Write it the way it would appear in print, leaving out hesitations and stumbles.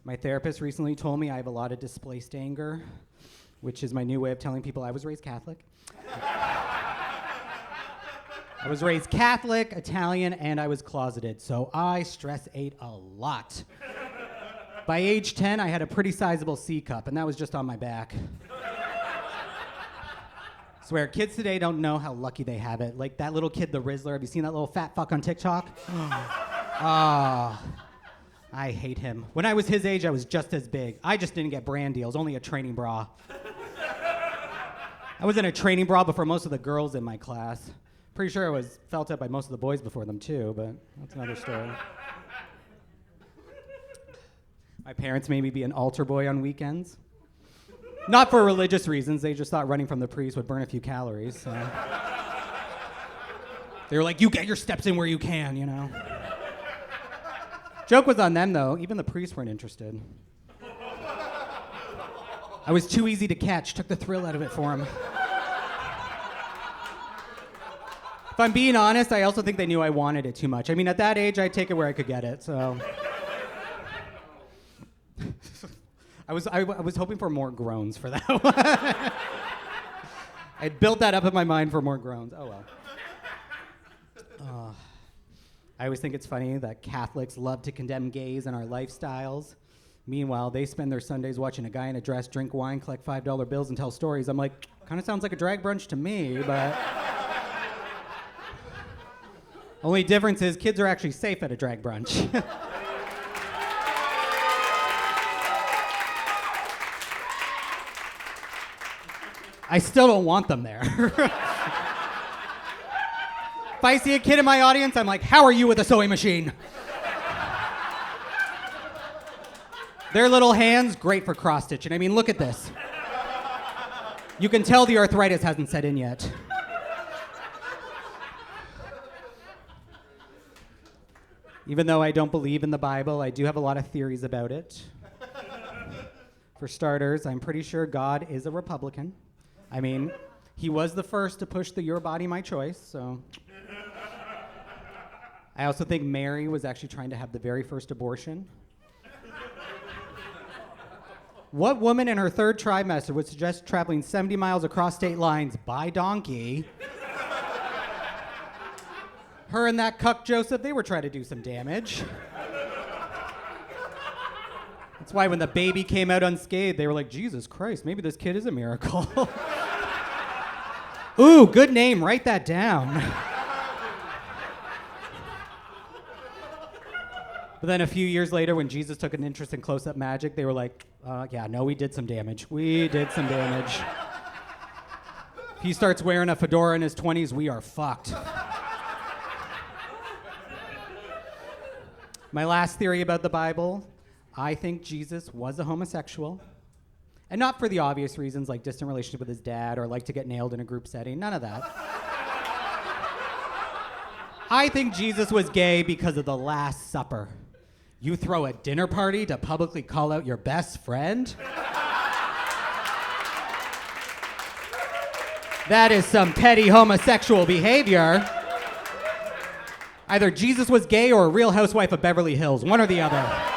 My therapist recently told me I have a lot of displaced anger, which is my new way of telling people I was raised Catholic. I was raised Catholic, Italian, and I was closeted, so I stress ate a lot. By age 10, I had a pretty sizable C cup, and that was just on my back. Swear, kids today don't know how lucky they have it. Like that little kid, the Rizzler. Have you seen that little fat fuck on TikTok? I hate him. When I was his age, I was just as big. I just didn't get brand deals, only a training bra. I was in a training bra before most of the girls in my class. Pretty sure I was felt up by most of the boys before them too, but that's another story. My parents made me be an altar boy on weekends. Not for religious reasons, they just thought running from the priest would burn a few calories. So. They were like, you get your steps in where you can, you know. Joke was on them though, even the priests weren't interested. I was too easy to catch, took the thrill out of it for them. If I'm being honest, I also think they knew I wanted it too much. I mean, at that age, I'd take it where I could get it, so. I was hoping for more groans for that one. I'd built that up in my mind for more groans. Oh, well. I always think it's funny that Catholics love to condemn gays and our lifestyles. Meanwhile, they spend their Sundays watching a guy in a dress drink wine, collect $5 bills, and tell stories. I'm like, kind of sounds like a drag brunch to me, but... Only difference is kids are actually safe at a drag brunch. I still don't want them there. If I see a kid in my audience, I'm like, how are you with a sewing machine? Their little hands, great for cross-stitching. I mean, look at this. You can tell the arthritis hasn't set in yet. Even though I don't believe in the Bible, I do have a lot of theories about it. For starters, I'm pretty sure God is a Republican. I mean, he was the first to push the your body, my choice, so. I also think Mary was actually trying to have the very first abortion. What woman in her third trimester would suggest traveling 70 miles across state lines by donkey? Her and that cuck Joseph, they were trying to do some damage. That's why when the baby came out unscathed, they were like, Jesus Christ, maybe this kid is a miracle. Ooh, good name, write that down. But then a few years later, when Jesus took an interest in close-up magic, they were like, yeah, no, we did some damage. We did some damage. If he starts wearing a fedora in his 20s, we are fucked. My last theory about the Bible, I think Jesus was a homosexual. And not for the obvious reasons like distant relationship with his dad or like to get nailed in a group setting, none of that. I think Jesus was gay because of the Last Supper. You throw a dinner party to publicly call out your best friend? That is some petty homosexual behavior. Either Jesus was gay or a Real Housewife of Beverly Hills, one or the other.